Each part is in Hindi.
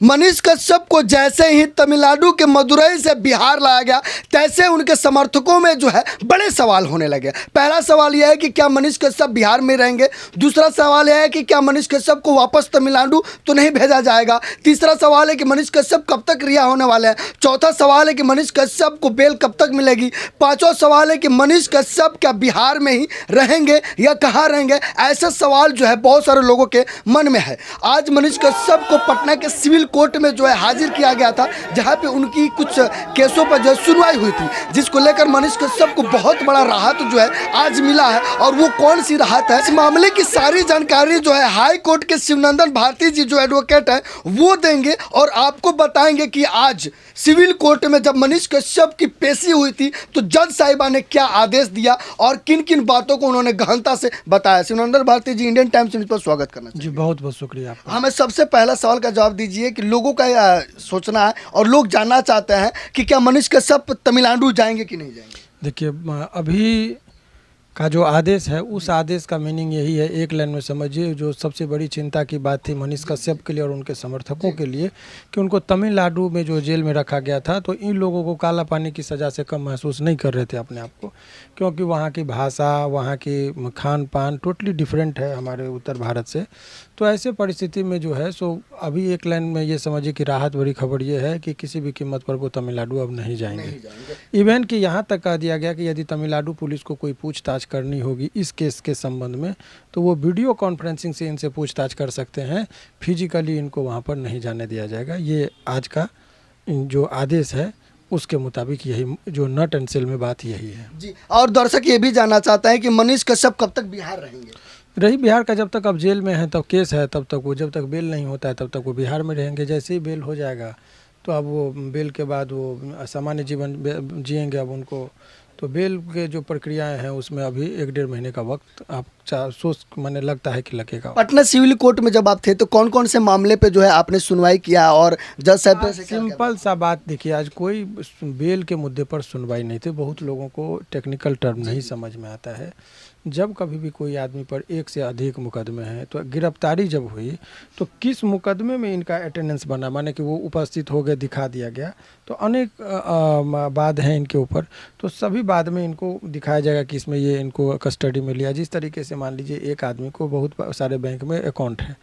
मनीष कश्यप को जैसे ही तमिलनाडु के मदुरई से बिहार लाया गया, तैसे उनके समर्थकों में जो है बड़े सवाल होने लगे। पहला सवाल यह है कि क्या मनीष कश्यप बिहार में रहेंगे। दूसरा सवाल यह है कि क्या मनीष कश्यप को वापस तमिलनाडु तो नहीं भेजा जाएगा। तीसरा सवाल है कि मनीष कश्यप कब तक रिहा होने वाले हैं। चौथा सवाल है कि मनीष कश्यप को बेल कब तक मिलेगी। पांचवा सवाल है कि मनीष कश्यप क्या बिहार में ही रहेंगे या कहाँ रहेंगे। ऐसे सवाल जो है बहुत सारे लोगों के मन में है। आज मनीष कश्यप को पटना के सिविल कोर्ट में जो है हाजिर किया गया था, जहां पे उनकी कुछ केसों पर जो सुनवाई हुई थी, जिसको लेकर मनीष कश्यप को बहुत बड़ा राहत जो है आज मिला है। और वो कौन सी राहत है, इस मामले की सारी जानकारी जो है हाई कोर्ट के शिवनंदन भारती जी जो एडवोकेट है वो देंगे और आपको बताएंगे कि आज सिविल कोर्ट में जब मनीष कश्यप की पेशी हुई थी तो जज साहिबा ने क्या आदेश दिया और किन किन बातों को उन्होंने गहनता से बताया। शिवनंदन भारती जी, इंडियन टाइम्स न्यूज़ पर स्वागत करना चाहिए। जी बहुत बहुत शुक्रिया आपका। हमें सबसे पहला सवाल का जवाब दीजिए कि लोगों का सोचना है और लोग जानना चाहते हैं कि क्या मनीष कश्यप तमिलनाडु जाएंगे कि नहीं जाएंगे। देखिए अभी का जो आदेश है उस आदेश का मीनिंग यही है, एक लाइन में समझिए। जो सबसे बड़ी चिंता की बात थी मनीष कश्यप के लिए और उनके समर्थकों के लिए कि उनको तमिलनाडु में जो जेल में रखा गया था, तो इन लोगों को काला पानी की सज़ा से कम महसूस नहीं कर रहे थे अपने आप को, क्योंकि वहाँ की भाषा, वहाँ की खान पान टोटली डिफरेंट है हमारे उत्तर भारत से। तो ऐसे परिस्थिति में जो है सो अभी एक लाइन में ये समझिए कि राहत भरी खबर ये है कि किसी भी कीमत पर वो तमिलनाडु अब नहीं जाएंगे। इवन कि यहाँ तक कह दिया गया कि यदि तमिलनाडु पुलिस को कोई पूछताछ करनी होगी इस केस के संबंध में, तो वो वीडियो कॉन्फ्रेंसिंग से इनसे पूछताछ कर सकते हैं, फिजिकली इनको वहाँ पर नहीं जाने दिया जाएगा। ये आज का जो आदेश है उसके मुताबिक यही जो नट एंड सेल में बात यही है जी। और दर्शक ये भी जानना चाहता है कि मनीष कश्यप कब तक बिहार रहेंगे। रही बिहार का, जब तक अब जेल में है तब केस है, तब तक वो, जब तक बेल नहीं होता है तब तक वो बिहार में रहेंगे। जैसे ही बेल हो जाएगा तो अब वो बेल के बाद वो सामान्य जीवन जिएंगे। अब उनको तो बेल के जो प्रक्रियाएं हैं उसमें अभी 1-1.5 महीने का वक्त आप सोच मैंने लगता है कि लगेगा। पटना सिविल कोर्ट में जब आप थे तो कौन कौन से मामले पे जो है आपने सुनवाई किया और जज साहब से सिंपल सा बात देखिए, आज कोई बेल के मुद्दे पर सुनवाई नहीं थी। बहुत लोगों को टेक्निकल टर्म नहीं समझ में आता है। जब कभी भी कोई आदमी पर एक से अधिक मुकदमे हैं तो गिरफ्तारी जब हुई तो किस मुकदमे में इनका अटेंडेंस बना, माने कि वो उपस्थित हो गए, दिखा दिया गया, तो अनेक बाद हैं इनके ऊपर, तो सभी बाद में इनको दिखाया जाएगा कि इसमें ये इनको कस्टडी में लिया। जिस तरीके से मान लीजिए एक आदमी को बहुत सारे बैंक में अकाउंट है,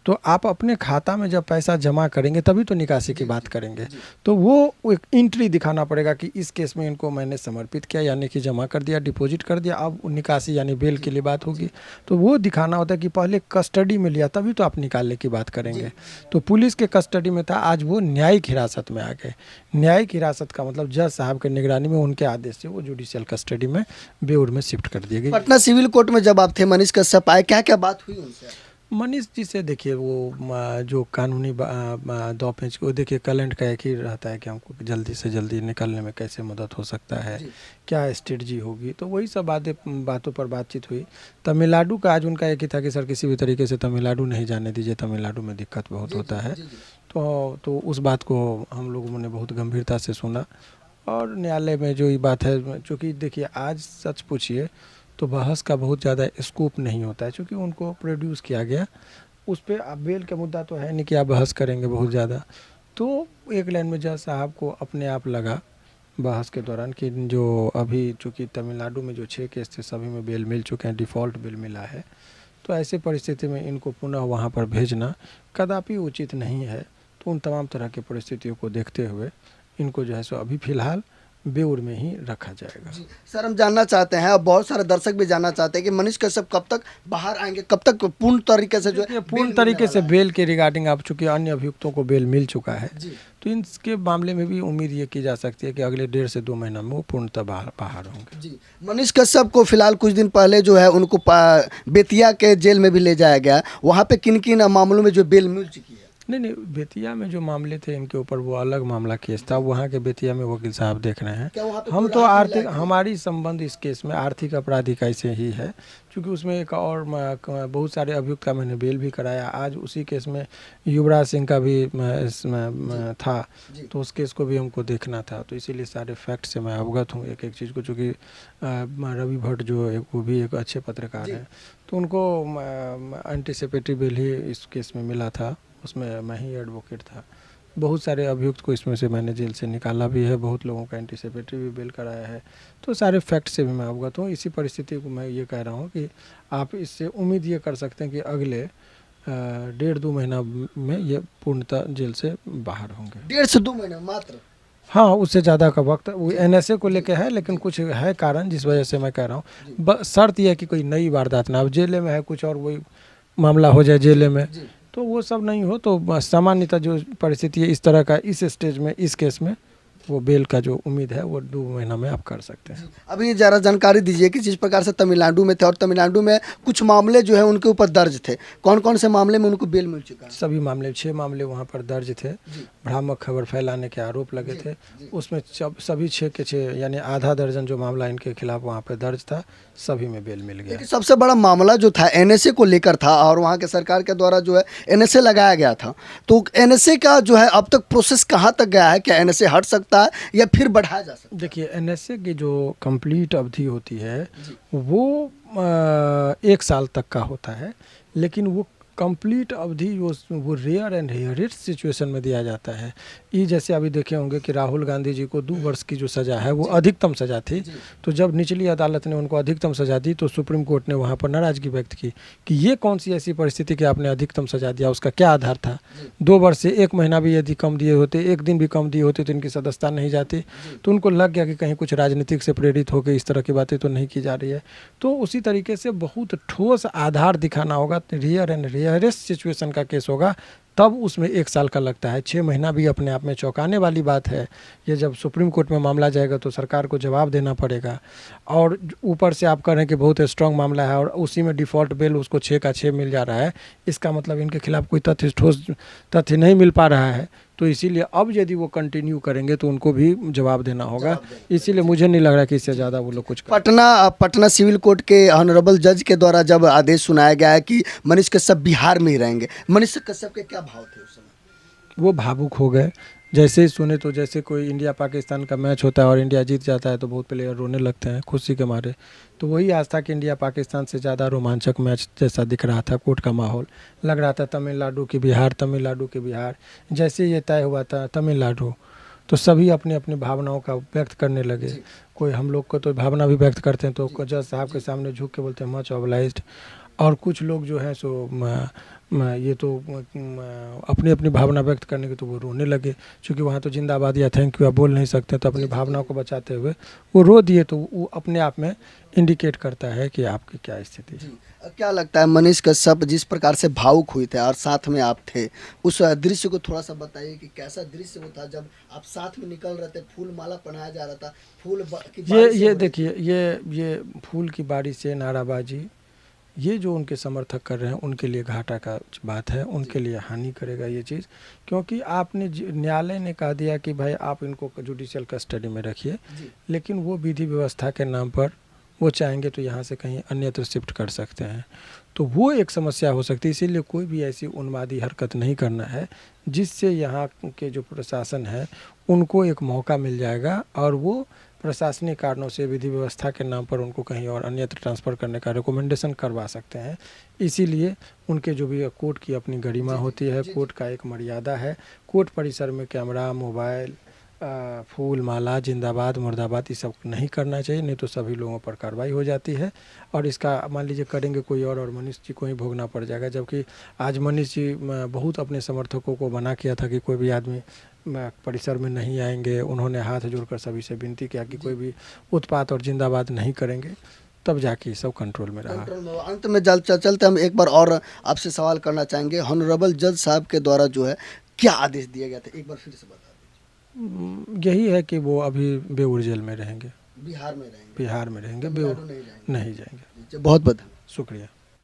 तो आप अपने खाता में जब पैसा जमा करेंगे तभी तो निकासी की बात करेंगे, तो वो एक एंट्री दिखाना पड़ेगा कि इस केस में इनको मैंने समर्पित किया, यानी कि जमा कर दिया, डिपॉजिट कर दिया। अब निकासी यानी बेल के लिए बात होगी तो वो दिखाना होता है कि पहले कस्टडी में लिया तभी तो आप निकालने की बात करेंगे। तो पुलिस के कस्टडी में था, आज वो न्यायिक हिरासत में आ गए। न्यायिक हिरासत का मतलब जज साहब के निगरानी में उनके आदेश से वो जुडिशियल कस्टडी में बेउर में शिफ्ट कर दिए गए। पटना सिविल कोर्ट में जब आप थे मनीष कश्यप आए, क्या क्या बात हुई उनसे। मनीष जी से देखिए वो जो कानूनी दो पेंच को देखिए, कलेंट का एक ही रहता है कि हमको जल्दी से जल्दी निकलने में कैसे मदद हो सकता है, क्या स्ट्रेटजी होगी, तो वही सब बातों पर बातचीत हुई। तमिलनाडु का आज उनका एक ही था कि सर किसी भी तरीके से तमिलनाडु नहीं जाने दीजिए, तमिलनाडु में दिक्कत बहुत होता है। तो उस बात को हम लोगों ने बहुत गंभीरता से सुना और न्यायालय में जो ये बात है, चूँकि देखिए आज सच पूछिए तो बहस का बहुत ज़्यादा स्कोप नहीं होता है, क्योंकि उनको प्रोड्यूस किया गया उस पर। अब बेल का मुद्दा तो है नहीं कि आप बहस करेंगे बहुत ज़्यादा। तो एक लाइन में जज साहब को अपने आप लगा बहस के दौरान कि जो अभी चूँकि तमिलनाडु में जो 6 केस थे सभी में बेल मिल चुके हैं, डिफ़ॉल्ट बेल मिला है, तो ऐसे परिस्थिति में इनको पुनः वहाँ पर भेजना कदापि उचित नहीं है। तो उन तमाम तरह की परिस्थितियों को देखते हुए इनको जो है सो अभी फ़िलहाल बेउर में ही रखा जाएगा। सर हम जानना चाहते हैं और बहुत सारे दर्शक भी जानना चाहते हैं कि मनीष कश्यप कब तक बाहर आएंगे, कब तक पूर्ण तरीके से जो है पूर्ण तरीके से बेल के रिगार्डिंग आप चूँकि अन्य अभियुक्तों को बेल मिल चुका है, तो इनके मामले में भी उम्मीद ये की जा सकती है कि अगले 1.5 से 2 महीना में वो पूर्णतः बाहर होंगे। जी। मनीष कश्यप को फिलहाल कुछ दिन पहले जो है उनको बेतिया के जेल में भी ले जाया गया, वहाँ पे किन किन मामलों में जो बेल मिल चुकी है। नहीं, बेतिया में जो मामले थे इनके ऊपर वो अलग मामला केस था, वहाँ के बेतिया में वकील साहब देख रहे हैं। हम तो आर्थिक, हमारी संबंध इस केस में आर्थिक अपराध इकाई से ही है, क्योंकि उसमें एक और बहुत सारे अभियुक्त का मैंने बेल भी कराया। आज उसी केस में युवराज सिंह का भी था, तो उस केस को भी हमको देखना था, तो इसीलिए सारे फैक्ट से मैं अवगत हूँ एक एक चीज़ को। चूँकि रवि भट्ट जो है वो भी एक अच्छे पत्रकार हैं, तो उनको एंटीसिपेटरी बेल ही इस केस में मिला था, उसमें मैं ही एडवोकेट था। बहुत सारे अभियुक्त को इसमें से मैंने जेल से निकाला भी है, बहुत लोगों का एंटीसिपेटरी भी बेल कराया है। तो सारे फैक्ट से भी मैं अवगत हूँ। इसी परिस्थिति को मैं ये कह रहा हूँ कि आप इससे उम्मीद ये कर सकते हैं कि अगले 1.5-2 महीना में ये पूर्णतः जेल से बाहर होंगे। 1.5 से 2 महीने मात्र? हाँ, उससे ज़्यादा का वक्त वो एनएसए को लेके है, लेकिन कुछ है कारण जिस वजह से मैं कह रहा हूँ। शर्त यह है कि कोई नई वारदात ना, अब जेले में है कुछ और वही मामला हो जाए जेले में, तो वो सब नहीं हो। तो सामान्यतः जो परिस्थिति है इस तरह का, इस स्टेज में, इस केस में वो बेल का जो उम्मीद है वो 2 महीना में आप कर सकते हैं। अभी ज़रा जानकारी दीजिए कि जिस प्रकार से तमिलनाडु में थे और तमिलनाडु में कुछ मामले जो है उनके ऊपर दर्ज थे, कौन कौन से मामले में उनको बेल मिल चुका है? सभी मामले 6 मामले वहाँ पर दर्ज थे। भ्रामक खबर फैलाने के आरोप लगे थे। उसमें सभी 6 के 6 यानी आधा दर्जन जो मामला इनके खिलाफ वहाँ पर दर्ज था, सभी में बेल मिल गया। लेकिन सबसे बड़ा मामला जो था एनएसए को लेकर था और वहाँ के सरकार के द्वारा जो है एनएसए लगाया गया था। तो एनएसए का जो है अब तक प्रोसेस कहाँ तक गया है? क्या एनएसए हट सकता है या फिर बढ़ाया जा सकता है? देखिए, एनएसए की जो कंप्लीट अवधि होती है वो 1 साल तक का होता है, लेकिन वो कंप्लीट अवधि वो रेयर एंड रेयरेस्ट सिचुएशन में दिया जाता है। ये जैसे अभी देखे होंगे कि राहुल गांधी जी को 2 वर्ष की जो सज़ा है वो अधिकतम सज़ा थी। तो जब निचली अदालत ने उनको अधिकतम सज़ा दी तो सुप्रीम कोर्ट ने वहाँ पर नाराज़गी व्यक्त की कि ये कौन सी ऐसी परिस्थिति कि आपने अधिकतम सज़ा दिया, उसका क्या आधार था? 2 वर्ष से 1 महीना भी यदि कम दिए होते, 1 दिन भी कम दिए होते तो इनकी सदस्यता नहीं जाती। तो उनको लग गया कि कहीं कुछ राजनीतिक से प्रेरित होकर इस तरह की बातें तो नहीं की जा रही है। तो उसी तरीके से बहुत ठोस आधार दिखाना होगा, रेयर एंड रेयरेस्ट सिचुएशन का केस होगा, तब उसमें 1 साल का लगता है। 6 महीना भी अपने आप में चौंकाने वाली बात है। ये जब सुप्रीम कोर्ट में मामला जाएगा तो सरकार को जवाब देना पड़ेगा। और ऊपर से आप कह रहे हैं कि बहुत स्ट्रांग मामला है और उसी में डिफ़ॉल्ट बेल उसको 6 का 6 मिल जा रहा है, इसका मतलब इनके खिलाफ कोई ठोस तथ्य नहीं मिल पा रहा है। तो इसीलिए अब यदि वो कंटिन्यू करेंगे तो उनको भी जवाब देना होगा। इसीलिए मुझे नहीं लग रहा कि इससे ज़्यादा वो लोग कुछ पटना सिविल कोर्ट के ऑनरेबल जज के द्वारा जब आदेश सुनाया गया है कि मनीष कश्यप बिहार में ही रहेंगे, मनीष कश्यप के क्या भाव थे उस समय? वो भावुक हो गए। जैसे ही सुने तो जैसे कोई इंडिया पाकिस्तान का मैच होता है और इंडिया जीत जाता है तो बहुत प्लेयर रोने लगते हैं खुशी के मारे। तो वही आज था कि इंडिया पाकिस्तान से ज़्यादा रोमांचक मैच जैसा दिख रहा था। कोर्ट का माहौल लग रहा था तमिलनाडु की बिहार, तमिलनाडु की बिहार। जैसे ये तय हुआ था तमिलनाडु, तो सभी अपनी अपनी भावनाओं का व्यक्त करने लगे। कोई हम लोग को तो भावना भी व्यक्त करते हैं तो जज साहब के सामने झुक के बोलते हैं मच ऑब्लाइज्ड। और कुछ लोग जो हैं सो ये तो अपनी अपनी भावना व्यक्त करने के तो वो रोने लगे, क्योंकि वहाँ तो जिंदाबाद या थैंक यू आप बोल नहीं सकते, तो अपनी भावनाओं को बचाते हुए वो रो दिए। तो वो अपने आप में इंडिकेट करता है कि आपकी क्या स्थिति है। क्या लगता है मनीष कश्यप जिस प्रकार से भावुक हुए थे और साथ में आप थे, उस दृश्य को थोड़ा सा बताइए कि कैसा दृश्य वो था जब आप साथ में निकल रहे थे, फूल माला पहनाया जा रहा था, फूल की ये देखिए, ये फूल की बारिश से नाराबाजी, ये जो उनके समर्थक कर रहे हैं उनके लिए घाटा का बात है, उनके लिए हानि करेगा ये चीज़। क्योंकि आपने न्यायालय ने कह दिया कि भाई आप इनको जुडिशियल कस्टडी में रखिए, लेकिन वो विधि व्यवस्था के नाम पर वो चाहेंगे तो यहाँ से कहीं अन्यत्र शिफ्ट कर सकते हैं। तो वो एक समस्या हो सकती है। इसीलिए कोई भी ऐसी उन्मादी हरकत नहीं करना है जिससे यहाँ के जो प्रशासन है उनको एक मौका मिल जाएगा और वो प्रशासनिक कारणों से विधि व्यवस्था के नाम पर उनको कहीं और अन्यत्र ट्रांसफ़र करने का रिकमेंडेशन करवा सकते हैं। इसीलिए उनके जो भी कोर्ट की अपनी गरिमा होती है, कोर्ट का एक मर्यादा है। कोर्ट परिसर में कैमरा, मोबाइल, फूल माला, जिंदाबाद मुर्दाबाद ये सब नहीं करना चाहिए, नहीं तो सभी लोगों पर कार्रवाई हो जाती है। और इसका मान लीजिए करेंगे कोई और मनीष जी को ही भोगना पड़ जाएगा। जबकि आज मनीष जी बहुत अपने समर्थकों को मना किया था कि कोई भी आदमी परिसर में नहीं आएंगे। उन्होंने हाथ जोड़कर सभी से विनती किया कि कोई भी उत्पात और जिंदाबाद नहीं करेंगे, तब जाके सब कंट्रोल में रहा। अंत में चलते हम एक बार और आपसे सवाल करना चाहेंगे, हॉनरेबल जज साहब के द्वारा जो है क्या आदेश दिया गया था, एक बार फिर से बता दीजिए। यही है कि वो अभी बेऊर जेल में रहेंगे, बिहार में रहेंगे, बिहार में रहेंगे, बेऊर नहीं जाएंगे। बहुत बहुत शुक्रिया।